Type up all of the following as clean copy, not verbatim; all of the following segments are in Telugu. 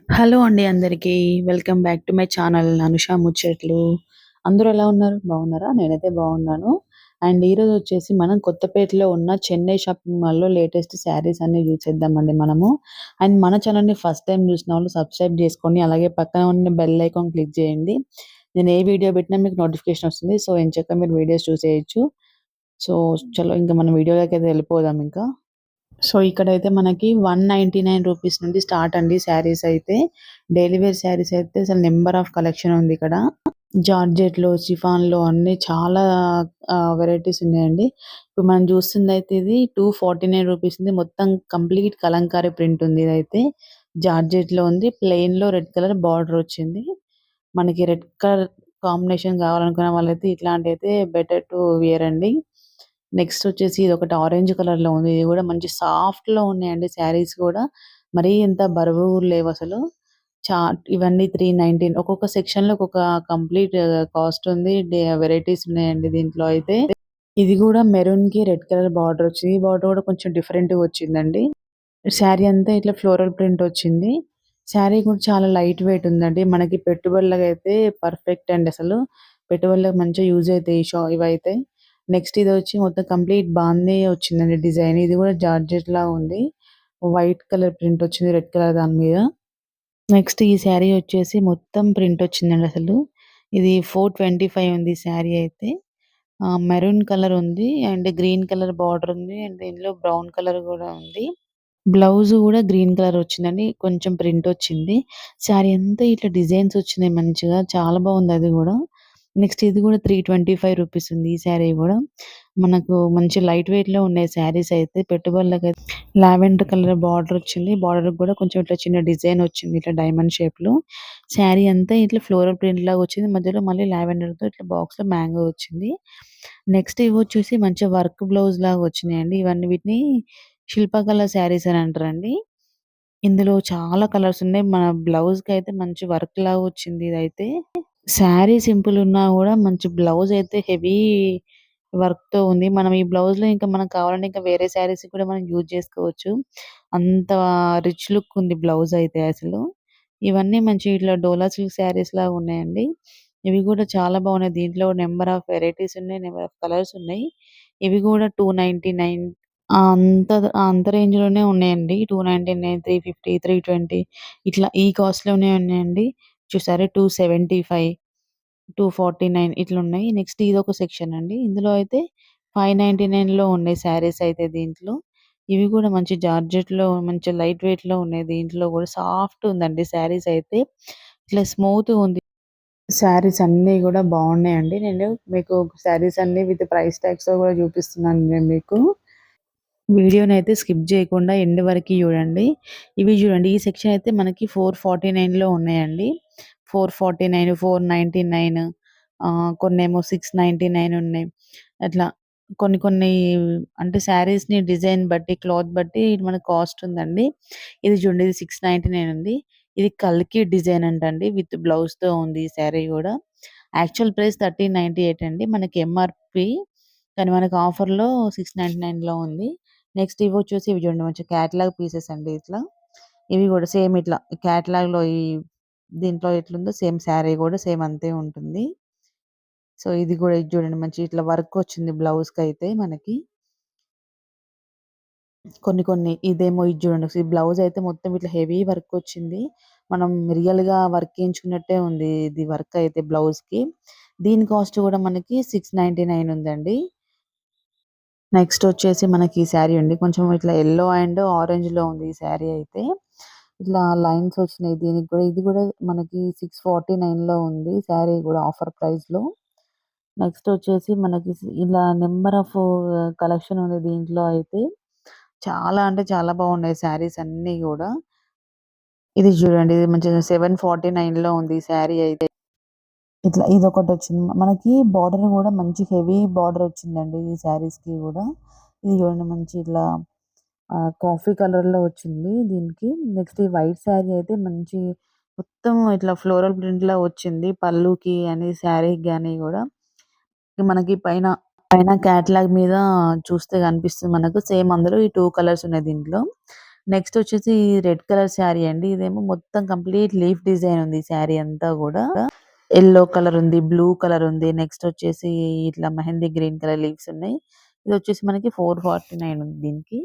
హలో అండి అందరికీ. Welcome back to my channel 'Anusha ముచ్చట్లు'. అందరూ ఎలా ఉన్నారు? బాగున్నారా? నేనైతే బాగున్నాను. అండ్ ఈరోజొచ్చేసి మనం కొత్తపేటలో ఉన్న చెన్నై షాపింగ్ మాల్‌లో లేటెస్ట్ శారీస్ అన్నీ చూసేద్దామండి మనము. అండ్ మన ఛానల్‌ని ఫస్ట్ టైమ్ చూసిన వాళ్ళు సబ్స్క్రైబ్ చేసుకోండి. అలాగే పక్కన ఉన్న బెల్ ఐకాన్ క్లిక్ చేయండి. నేను ఏ వీడియో పెట్టినా మీకు నోటిఫికేషన్ వస్తుంది. సో, ఎంచక్కా మీరు వీడియోస్ చూసేయొచ్చు. సో, చలో ఇంక మనం వీడియోలోకైతే వెళ్ళిపోదాం ఇంకా. సో, ఇక్కడైతే మనకి 199 రూపీస్ నుండి స్టార్ట్ అండి శారీస్ అయితే. డైలీ వేర్ శారీస్ అయితే అసలు నంబర్ ఆఫ్ కలెక్షన్ ఉంది ఇక్కడ. జార్జెట్‌లో, షిఫాన్‌లో అన్నీ చాలా వెరైటీస్ ఉన్నాయండి. ఇప్పుడు మనం చూస్తుందయితే ఇది 249 రూపీస్ ఉంది. మొత్తం కంప్లీట్ కలంకారీ ప్రింట్ ఉంది ఇదైతే. జార్జెట్‌లో ఉంది. ప్లెయిన్‌లో రెడ్ కలర్ బార్డర్ వచ్చింది. మనకి రెడ్ కలర్ కాంబినేషన్ కావాలనుకున్న వాళ్ళైతే ఇట్లాంటివైతే బెటర్ టు వియర్ అండి. నెక్స్ట్ వచ్చేసి ఇదొకటి ఆరెంజ్ కలర్‌లో ఉంది. ఇది గూడా మంచి సాఫ్ట్‌లో ఉన్నాయండి శారీస్ గూడా. మరీ ఇంత బరువు లేవసలు. చా ఇవన్నీ 319 ఒక్కొక్క సెక్షన్‌లో ఒక్కొక్క కంప్లీట్ కాస్ట్ ఉంది. వెరైటీస్ ఉన్నాయండి దీంట్లో అయితే. ఇది గూడా మెరూన్‌కి రెడ్ కలర్ బార్డర్ వచ్చింది. ఈ బార్డర్ గూడా కొంచెం డిఫరెంట్‌గా వచ్చిందండి. శారీ అంతా ఇట్లా ఫ్లోరల్ ప్రింట్ వచ్చింది. శారీ కూడా చాలా లైట్ వెయిట్ ఉందండి. మనకి పెట్టుబడులకైతే పర్ఫెక్ట్ అండి అసలు. పెట్టుబడులకు మంచిగా యూజ్ అయితాయి ఇవైతే. నెక్స్ట్ ఇదొచ్చి మొత్తం కంప్లీట్ బాందిని వచ్చిందండి డిజైన్. ఇది కూడా జార్జెట్‌లా ఉంది. వైట్ కలర్ ప్రింట్ వచ్చింది రెడ్ కలర్ దాని మీద. నెక్స్ట్ ఈ శారీ వచ్చేసి మొత్తం ప్రింట్ వచ్చిందండి అసలు. ఇది 425 ఉంది శారీ అయితే. మెరూన్ కలర్ ఉంది. అండ్ గ్రీన్ కలర్ బార్డర్ ఉంది. అండ్ దీనిలో బ్రౌన్ కలర్ కూడా ఉంది. బ్లౌజ్ గూడా గ్రీన్ కలర్ వచ్చిందండి. కొంచెం ప్రింట్ వచ్చింది. శారీ అంతా ఇట్లా డిజైన్స్ వచ్చినాయి మంచిగా. చాలా బాగుంది అది గూడా. నెక్స్ట్ ఇది గూడా 325 రూపీస్ ఉంది ఈ శారీ గూడా. మనకు మంచి లైట్ వెయిట్‌లో ఉన్నాయి శారీస్ అయితే. పెట్టుబడులకైతే లావెండర్ కలర్ బార్డర్ వచ్చింది. బార్డర్‌కి గూడా కొంచెం ఇట్లా చిన్న డిజైన్ వచ్చింది. ఇట్లా డైమండ్ షేప్‌లో. శారీ అంతా ఇట్లా ఫ్లోరల్ ప్రింట్ లాగా వచ్చింది. మధ్యలో మళ్ళీ లావెండర్‌తో ఇట్లా బాక్స్‌లో మ్యాంగో వచ్చింది. నెక్స్ట్ ఇవొచ్చేసి మంచిగా వర్క్ బ్లౌజ్ లాగా వచ్చినాయండి. వీటిని శిల్పకళ శారీస్ అని అంటారండి. ఇందులో చాలా కలర్స్ ఉన్నాయి. మన బ్లౌజ్‌కైతే మంచి వర్క్ లాగా వచ్చింది ఇదైతే. శారీ సింపుల్ ఉన్నా గూడా మంచి బ్లౌజ్ అయితే హెవీ వర్క్‌తో ఉంది. మనం ఈ బ్లౌజ్‌లో ఇంకా మనకు కావాలంటే ఇంకా వేరే శారీస్‌కి కూడా మనం యూజ్ చేసుకోవచ్చు. అంత రిచ్ లుక్ ఉంది బ్లౌజ్ అయితే అసలు. ఇవన్నీ మంచి ఇట్లా డోలా సిల్క్ శారీస్ లాగా ఉన్నాయండి. ఇవి గూడా చాలా బాగున్నాయి. దీంట్లో నంబర్ ఆఫ్ వెరైటీస్ ఉన్నాయి. నంబర్ ఆఫ్ కలర్స్ ఉన్నాయి. ఇవి గూడా 299 అంత రేంజ్‌లోనే ఉన్నాయండి. 299, 350, 320 ఇట్లా ఈ కాస్ట్‌లోనే ఉన్నాయండి. చూసారా 275, 249 ఇట్లున్నాయి. నెక్స్ట్ ఇదొక సెక్షన్ అండి. ఇందులో అయితే 599లో ఉన్నాయి శారీస్ అయితే దీంట్లో. ఇవి కూడా మంచి జార్జెట్‌లో మంచి లైట్ వెయిట్‌లో ఉన్నాయి. దీంట్లో కూడా సాఫ్ట్ ఉందండి శారీస్ అయితే. ఇట్లా స్మూత్‌గా ఉంది. శారీస్ అన్నీ గూడా బాగున్నాయండి. నేను మీకు శారీస్ అన్నీ విత్ ప్రైస్ ట్యాగ్స్‌తో కూడా చూపిస్తున్నాను నేను మీకు. వీడియోనైతే స్కిప్ జేయకుండా ఎండ్ వరకి జూడండి. ఇవి జూడండి. ఈ సెక్షన్ అయితే మనకి 449లో ఉన్నాయండి. 449, 499 కొన్నేమో 699 ఉన్నాయి. అట్లా కొన్ని కొన్ని అంటే శారీస్‌ని డిజైన్ బట్టి, క్లాత్ బట్టి మనకు కాస్ట్ ఉందండి. ఇది చూడండి ఇది 699 ఉంది. ఇది కల్కి డిజైన్ అంటండి. విత్ బ్లౌజ్‌తో ఉంది ఈ శారీ గూడా. యాక్చువల్ ప్రైస్ 1398 అండి. మనకి ఎంఆర్‌పి కానీ మనకు ఆఫర్‌లో 699లో ఉంది. నెక్స్ట్ ఇవొచ్చేసి ఇవి చూడండి మంచి క్యాటలాగ్ పీసెస్ అండి ఇట్లా. ఇవి గూడా సేమ్ ఇట్లా క్యాటలాగ్‌లో దీంట్లో ఎట్లుందో సేమ్ శారీ గూడా సేమ్ అంతే ఉంటుంది. సో, ఇది గూడా ఇది చూడండి మంచి ఇట్లా వర్క్ వచ్చింది బ్లౌజ్‌కైతే మనకి. కొన్ని కొన్ని ఇదేమో ఇది చూడండి. ఈ బ్లౌజ్ అయితే మొత్తం ఇట్లా హెవీ వర్క్ వచ్చింది. మనం రియల్‌గా వర్క్ ఏయించుకున్నట్టే ఉంది ఇది వర్క్ అయితే బ్లౌజ్‌కి. దీని కాస్ట్ గూడా మనకి 699 ఉందండి. నెక్స్ట్ వచ్చేసి మనకి ఈ శారీ అండి. కొంచెం ఇట్లా యెల్లో అండ్ ఆరెంజ్‌లో ఉంది ఈ శారీ అయితే. ఇట్లా లైన్స్ వచ్చినాయి దీనికి గూడా. ఇది గూడా మనకి 649లో ఉంది శారీ గూడా ఆఫర్ ప్రైస్‌లో. నెక్స్ట్ వచ్చేసి మనకి ఇలా నంబర్ ఆఫ్ కలెక్షన్ ఉంది దీంట్లో అయితే. చాలా అంటే చాలా బాగున్నాయి శారీస్ అన్నీ గూడా. ఇది చూడండి. ఇది మంచిగా 749లో ఉంది ఈ శారీ అయితే. ఇట్లా ఇదొకటొచ్చింది. మనకి బార్డర్ గూడా మంచి హెవీ బార్డర్ వచ్చిందండి ఈ శారీస్‌కి గూడా. ఇది చూడండి మంచి ఇట్లా కాఫీ కలర్‌లో వచ్చింది దీనికి. నెక్స్ట్ ఈ వైట్ శారీ అయితే మంచి మొత్తం ఇట్లా ఫ్లోరల్ ప్రింట్‌లా వచ్చింది. పళ్ళుకి అని శారీకి గాని గూడా. మనకి పైన క్యాటలాగ్ మీద చూస్తే కనిపిస్తుంది మనకు. సేమ్ అందులో ఈ 2 కలర్స్ ఉన్నాయి దీంట్లో. నెక్స్ట్ వచ్చేసి రెడ్ కలర్ శారీ అండి. ఇదేమో మొత్తం కంప్లీట్ లీఫ్ డిజైన్ ఉంది ఈ శారీ అంతా గూడా. యెల్లో కలర్ ఉంది. బ్లూ కలర్ ఉంది. నెక్స్ట్ వచ్చేసి ఇట్లా మెహందీ గ్రీన్ కలర్ లీవ్స్ ఉన్నాయి. ఇదొచ్చేసి మనకి 449 ఉంది దీనికి.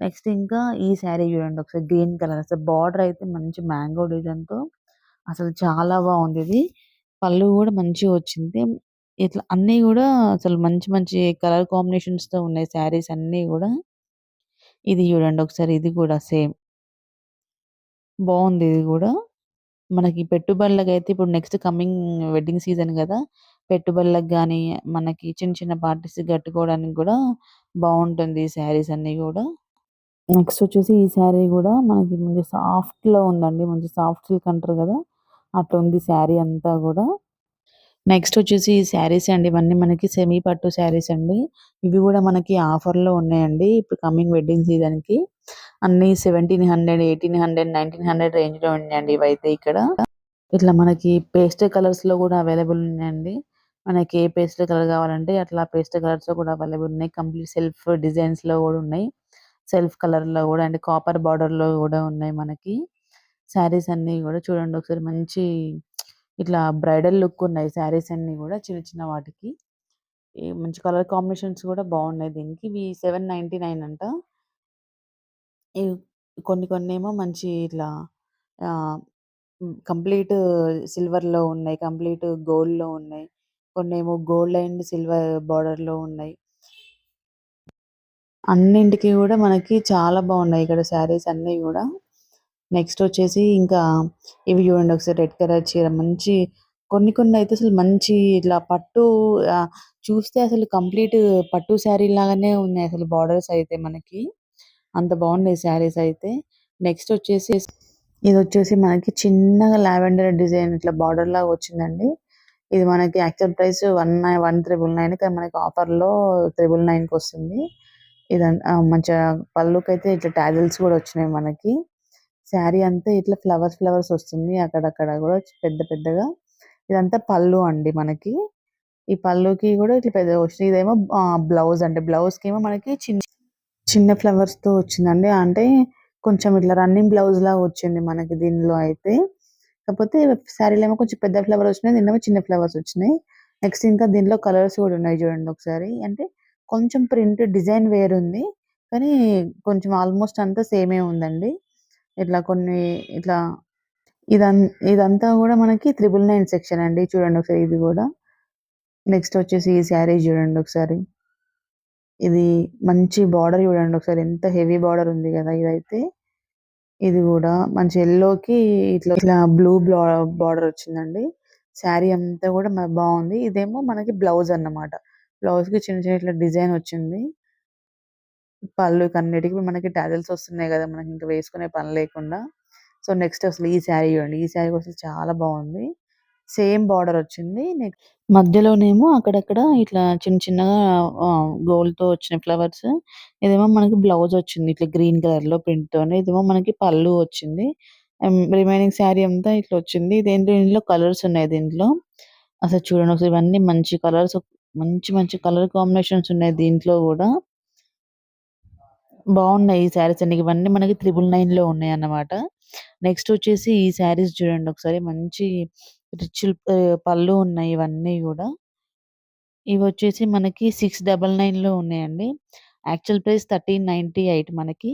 నెక్స్ట్ ఇంకా ఈ శారీ చూడండి ఒకసారి గ్రీన్ కలర్ అసలు బార్డర్ అయితే మంచి మ్యాంగో డిజైన్‌తో అసలు చాలా బావుందిది. పళ్ళు గూడా మంచిగొచ్చింది. ఇట్లా అన్నీ గూడా అసలు మంచి మంచి కలర్ కాంబినేషన్స్‌తో ఉన్నాయి శారీస్ అన్నీ గూడా. ఇది చూడండి ఒకసారి ఇది కూడా సేమ్. బావుంది ఇది గూడా. మనకి పెట్టుబడులకైతే ఇప్పుడు నెక్స్ట్ కమింగ్ వెడ్డింగ్ సీజన్ గదా! పెట్టుబడులకు గానీ, మనకి చిన్న చిన్న పార్టీస్‌కి కట్టుకోవడానికి గూడా బావుంటుంది ఈ శారీస్ అన్నీ గూడా. నెక్స్ట్ వచ్చేసి ఈ శారీ గూడా మనకి మంచి సాఫ్ట్‌లో ఉందండి. మంచి సాఫ్ట్ సిల్క్ అంటారు గదా! అట్లుంది శారీ అంతా గూడా. నెక్స్ట్ వచ్చేసి ఈ శారీస్ అండి. ఇవన్నీ మనకి సెమీ పట్టు శారీస్ అండి. ఇవి గూడా మనకి ఆఫర్‌లో ఉన్నాయండి. ఇప్పుడు కమింగ్ వెడ్డింగ్ సీజన్‌కి. అన్నీ 1700, 1800, 1900 రేంజ్‌లో ఉన్నాయండి ఇవైతే ఇక్కడ. ఇట్లా మనకి పేస్టల్ కలర్స్‌లో గూడా అవైలబుల్ ఉన్నాయండి. మనకి ఏ పేస్టల్ కలర్ గావాలంటే అట్లా పేస్టల్ కలర్స్‌లో కూడా అవైలబుల్ ఉన్నాయి. కంప్లీట్ సెల్ఫ్ డిజైన్స్‌లో గూడా ఉన్నాయి. సెల్ఫ్ కలర్‌లో గూడా అండ్ కాపర్ బార్డర్‌లో గూడా ఉన్నాయి మనకి. శారీస్ అన్నీ గూడా చూడండి ఒకసారి మంచి ఇట్లా బ్రైడల్ లుక్ ఉన్నాయి శారీస్ అన్నీ గూడా చిన్న చిన్న వాటికి. ఈ మంచి కలర్ కాంబినేషన్స్ గూడా బావున్నాయి దీనికి. ఇవి 799 అంట. ఇవి కొన్ని కొన్నేమో మంచి ఇట్లా ఆహ్, కంప్లీట్ సిల్వర్‌లో ఉన్నాయి. కంప్లీట్ గోల్డ్‌లో ఉన్నాయి. కొన్నేమో గోల్డ్ అండ్ సిల్వర్ బార్డర్‌లో ఉన్నాయి. అన్నింటికి గూడా మనకి చాలా బావున్నాయి ఇక్కడ శారీస్ అన్నీ గూడా. నెక్స్ట్ వచ్చేసి ఇంకా ఇవి చూడండి ఒకసారి రెడ్ కలర్ చీర మంచి కొన్ని కొన్ని అయితే అసలు మంచి ఇట్లా పట్టు ఆహ్, చూస్తే అసలు కంప్లీట్ పట్టు శారీ లాగానే ఉన్నాయి అసలు బార్డర్స్ అయితే మనకి. అంత బావున్నాయి శారీస్ అయితే. నెక్స్ట్ వచ్చేసి ఇదొచ్చేసి మనకి చిన్నగా లావెండర్ డిజైన్ ఇట్లా బార్డర్ లాగా వచ్చిందండి. ఇది మనకి యాక్చువల్ ప్రైస్ 1999 కానీ మనకి ఆఫర్‌లో 999కి వస్తుంది. మంచిగా పళ్ళుకైతే ఇట్లా టాజిల్స్ గూడా వచ్చినాయి మనకి. శారీ అంతా ఇట్లా ఫ్లవర్స్ ఫ్లవర్స్ వస్తుంది. అక్కడక్కడ గూడా పెద్ద పెద్దగా. ఇదంతా పళ్ళు అండి మనకి. ఈ పళ్ళుకి గూడా ఇట్లా పెద్దగా వచ్చినాయి. ఇదేమో బ్లౌజ్ అంటే బ్లౌజ్‌కేమో మనకి చిన్న ఫ్లవర్స్‌తో వచ్చిందండి. అంటే కొంచెం ఇట్లా రన్నింగ్ బ్లౌజ్‌లాగా వచ్చింది మనకి దీనిలో అయితే. కాకపోతే శారీలో ఏమో కొంచెం పెద్ద ఫ్లవర్ వచ్చినాయి. దీనిలో చిన్న ఫ్లవర్స్ వచ్చినాయి. నెక్స్ట్ ఇంకా దీనిలో కలర్స్ కూడా ఉన్నాయి చూడండి ఒకసారి. అంటే కొంచెం ప్రింట్ డిజైన్ వేరుంది. కానీ కొంచెం ఆల్‌మోస్ట్ అంతా సేమే ఉందండి. ఇట్లా కొన్ని ఇట్లా ఇదన్ ఇదంతా గూడా మనకి 999 సెక్షన్ అండి. చూడండి ఒకసారి ఇది గూడా. నెక్స్ట్ వచ్చేసి ఈ శారీ చూడండి ఒకసారి. ఇది మంచి బార్డర్ చూడండి ఒకసారి. ఎంత హెవీ బార్డర్ ఉంది గదా! ఇదైతే. ఇది గూడా మంచి యెల్లోకి ఇట్లా బ్లూ బార్డర్ వచ్చిందండి. శారీ అంతా గూడా బావుంది. ఇదేమో మనకి బ్లౌజ్ అన్నమాట. బ్లౌజ్‌కి చిన్న చిన్న ఇట్లా డిజైన్ వచ్చింది. పళ్ళుకన్నిటికి మనకి టాజిల్స్ వస్తున్నాయి గదా! మనకింక వేసుకునే పని లేకుండా. సో, నెక్స్ట్ అసలు ఈ శారీ చూడండి. ఈ శారీ కూడా చాలా బావుంది. సేమ్ బార్డర్ వచ్చింది. మధ్యలోనేమో అక్కడక్కడ ఇట్లా చిన్న చిన్నగా గోల్డ్‌తో వచ్చిన ఫ్లవర్స్. ఇదేమో మనకి బ్లౌజ్ వచ్చింది. ఇట్లా గ్రీన్ కలర్‌లో ప్రింట్‌తోని. ఇదేమో మనకి పళ్ళు వచ్చింది. రిమైనింగ్ శారీ అంతా ఇట్లా వచ్చింది. దీంట్లో కలర్స్ ఉన్నాయి దీంట్లో. అసలు చూడండి ఒకసారి ఇవన్నీ మంచి కలర్స్ మంచి మంచి కలర్ కాంబినేషన్స్ ఉన్నాయి దీంట్లో గూడా. బావున్నాయి ఈ శారీస్ అన్ని. ఇవన్నీ మనకి 999లో ఉన్నాయన్నమాట. నెక్స్ట్ వచ్చేసి ఈ శారీస్ చూడండి ఒకసారి మంచి పళ్ళు ఉన్నాయి ఇవన్నీ గూడా. ఇవొచ్చేసి మనకి 699లో ఉన్నాయండి. యాక్చువల్ ప్రైస్ 1398 మనకి.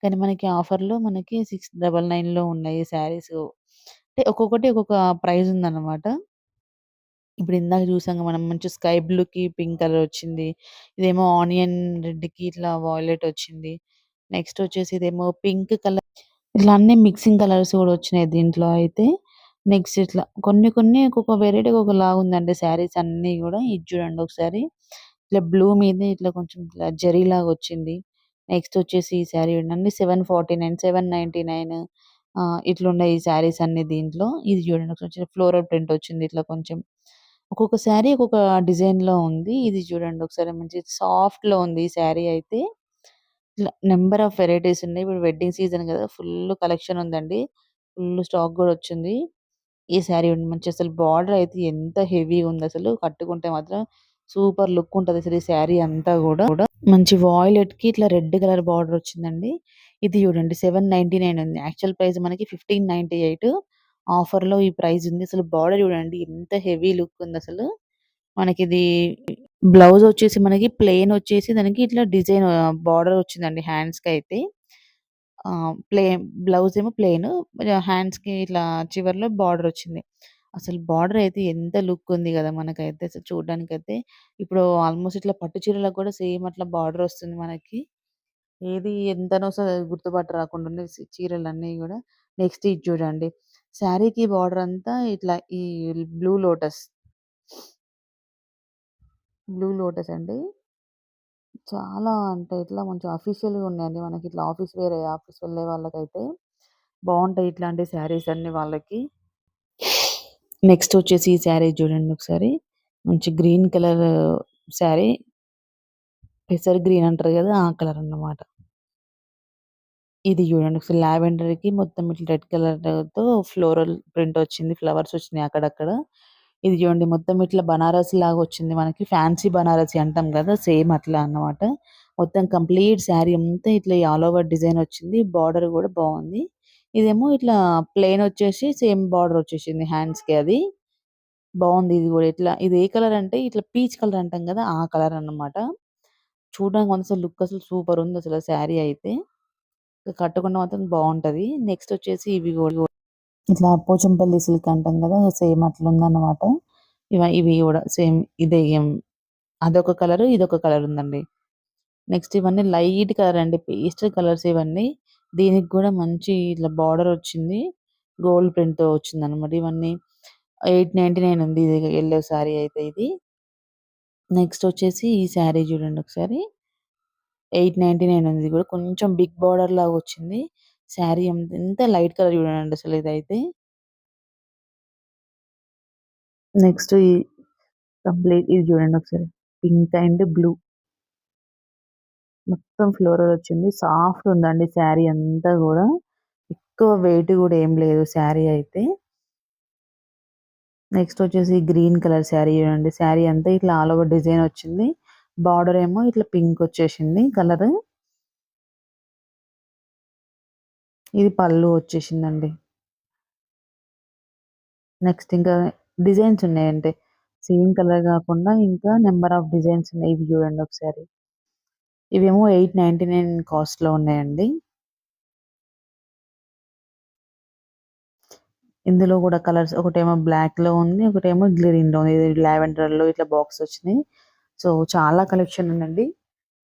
కానీ మనకి ఆఫర్‌లో మనకి 699లో ఉన్నాయి శారీస్. అంటే ఒక్కొక్కటి ఒక్కొక్క ప్రైస్ ఉందన్నమాట. ఇప్పుడు ఇందాక చూసాంగా మనం మంచి స్కై బ్లూకి పింక్ కలర్ వచ్చింది. ఇదేమో ఆనియన్ రెడ్‌కి ఇట్లా వయలెట్ వచ్చింది. నెక్స్ట్ వచ్చేసి ఇదేమో పింక్ కలర్ ఇట్లా అన్నీ మిక్సింగ్ కలర్స్ గూడా వచ్చినాయి దీంట్లో అయితే. నెక్స్ట్ ఇట్లా కొన్ని కొన్ని ఒక్కొక్క వేరైటీ ఒక్కొక్కలాగుందండి శారీస్ అన్నీ గూడా. ఇది చూడండి ఒకసారి. ఇట్లా బ్లూ మీద ఇట్లా కొంచెం ఇట్లా జరీలాగొచ్చింది. నెక్స్ట్ వచ్చేసి ఈ శారీ చూడండి 749, 799 ఇట్లున్నాయి ఈ శారీస్ అన్నీ దీంట్లో. ఇది చూడండి ఒకసారి ఫ్లోరల్ ప్రింట్ వచ్చింది ఇట్లా కొంచెం. ఒక్కొక్క శారీ ఒక్కొక్క డిజైన్‌లో ఉంది. ఇది చూడండి ఒకసారి మంచి సాఫ్ట్‌లో ఉంది ఈ శారీ అయితే. ఇట్లా నంబర్ ఆఫ్ వెరైటీస్ ఉన్నాయి. ఇప్పుడు వెడ్డింగ్ సీజన్ గదా! ఫుల్ కలెక్షన్ ఉందండి. ఫుల్ స్టాక్ గూడా వచ్చింది. ఈ శారీ మంచి అసలు బార్డర్ అయితే ఎంత హెవీగా ఉందసలు. కట్టుకుంటే మాత్రం సూపర్ లుక్ ఉంటది అసలు ఈ శారీ అంతా కూడా. మంచి వాయిలెట్ కి ఇట్లా రెడ్ కలర్ బార్డర్ వచ్చిందండి. ఇది చూడండి 799 ఉంది. యాక్చువల్ ప్రైస్ మనకి 1598. ఆఫర్ లో ఈ ప్రైస్ ఉంది. అసలు బార్డర్ చూడండి ఎంత హెవీ లుక్ ఉంది అసలు. మనకిది బ్లౌజ్ వచ్చేసి మనకి ప్లెయిన్ వచ్చేసి దానికి ఇట్లా డిజైన్ బార్డర్ వచ్చిందండి హ్యాండ్స్ కి అయితే. బ్లౌజ్ ఏమో ప్లెయిన్, హ్యాండ్స్ కి ఇట్లా చివర్లో బార్డర్ వచ్చింది. అసలు బార్డర్ అయితే ఎంత లుక్ ఉంది కదా మనకైతే అసలు చూడడానికైతే. ఇప్పుడు ఆల్మోస్ట్ ఇట్లా పట్టు చీరలకు కూడా సేమ్ అట్లా బార్డర్ వస్తుంది మనకి. ఏది ఎంతనో గుర్తుపట్ట రాకుండా ఉన్నాయి చీరలన్నీ గూడా. నెక్స్ట్ ఇది చూడండి. శారీకి బార్డర్ అంతా ఇట్లా ఈ బ్లూ లోటస్. బ్లూ లోటస్ అండి. చాలా అంటే ఇట్లా మంచి అఫీషియల్‌గా ఉన్నాయండి. మనకి ఇట్లా ఆఫీస్ వెళ్ళే వాళ్ళకైతే బావుంటాయి ఇట్లాంటి శారీస్ అన్ని వాళ్ళకి. నెక్స్ట్ వచ్చేసి ఈ శారీ చూడండి ఒకసారి. మంచి గ్రీన్ కలర్ శారీ. పెసర్ గ్రీన్ అంటారు గదా! ఆ కలర్ అన్నమాట. ఇది చూడండి ఒకసారి లావెండర్‌కి మొత్తం ఇట్లా రెడ్ కలర్‌తో ఫ్లోరల్ ప్రింట్ వచ్చింది. ఫ్లవర్స్ వచ్చినాయి అక్కడక్కడ. ఇది చూడండి మొత్తం ఇట్లా బనారసి లాగా వచ్చింది మనకి. ఫ్యాన్సీ బనారసి అంటాం గదా! సేమ్ అట్లా అన్నమాట. మొత్తం కంప్లీట్ శారీ అంతా ఇట్లా ఆల్ ఓవర్ డిజైన్ వచ్చింది. బార్డర్ గూడా బావుంది. ఇదేమో ఇట్లా ప్లెయిన్ వచ్చేసి సేమ్ బార్డర్ వచ్చేసింది హ్యాండ్స్‌కి అది. బావుంది ఇది గూడా. ఇది ఏ కలర్ అంటే ఇట్లా పీచ్ కలర్ అంటాం గదా! ఆ కలర్ అన్నమాట. చూడడానికి అసలు లుక్ అసలు సూపర్ ఉందసల శారీ అయితే. కట్టుకుంటే మాత్రం బావుంటది. నెక్స్ట్ వచ్చేసి ఇవి గూడా ఇట్లా పోచంపల్లి సిల్క్ అంటాం గదా! సేమ్ అట్లుందన్నమాట. ఇవి గూడా సేమ్ ఇదే అదొక కలరు, ఇదొక కలర్ ఉందండి. నెక్స్ట్ ఇవన్నీ లైట్ కలర్ అండి. పేస్టల్ కలర్స్ ఇవన్నీ. దీనికి గూడా మంచి ఇట్లా బార్డర్ వచ్చింది. గోల్డ్ ప్రింట్‌తో వచ్చిందన్నమాట. ఇవన్నీ 899 ఉంది. ఇది యెల్లో శారీ అయితే ఇది. నెక్స్ట్ వచ్చేసి ఈ శారీ చూడండి ఒకసారి. 899 ఉంది. ఇది కూడా కొంచెం బిగ్ బార్డర్ లాగా వచ్చింది. శారీ ఎంత లైట్ కలర్ చూడండి అసలు ఇదైతే. నెక్స్ట్ కంప్లీట్ ఇది చూడండి ఒకసారి. పింక్ అండ్ బ్లూ మొత్తం ఫ్లోరల్ వచ్చింది. సాఫ్ట్ ఉందండి శారీ అంతా గూడా. ఎక్కువ వెయిట్ గూడా ఏం లేదు శారీ అయితే. నెక్స్ట్ వచ్చేసి గ్రీన్ కలర్ శారీ చూడండి. శారీ అంతా ఇట్లా ఆల్ ఓవర్ డిజైన్ వచ్చింది. బార్డర్ ఏమో ఇట్లా పింక్ వచ్చేసింది కలర్. ఇది పళ్ళు వచ్చేసిందండి. నెక్స్ట్ ఇంకా డిజైన్స్ ఉన్నాయండి. సేమ్ కలర్ గాకుండా ఇంకా నంబర్ ఆఫ్ డిజైన్స్ ఉన్నాయి. ఇవి చూడండి ఒకసారి. ఇవేమో 899 కాస్ట్‌లో ఉన్నాయండి. ఇందులో గూడా కలర్స్ ఒకటేమో బ్లాక్‌లో ఉంది. ఒకటేమో గ్రీన్‌లో ఉంది. ఇది లావెండర్‌లో ఇట్లా బాక్స్ వచ్చినాయి. సో, చాలా కలెక్షన్ ఉందండి.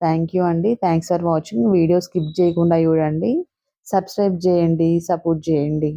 థాంక్ యూ అండి. Thanks for watching. Video skip చేయకుండా చూడండి. సబ్స్క్రైబ్ చేయండి. సపోర్ట్ చేయండి.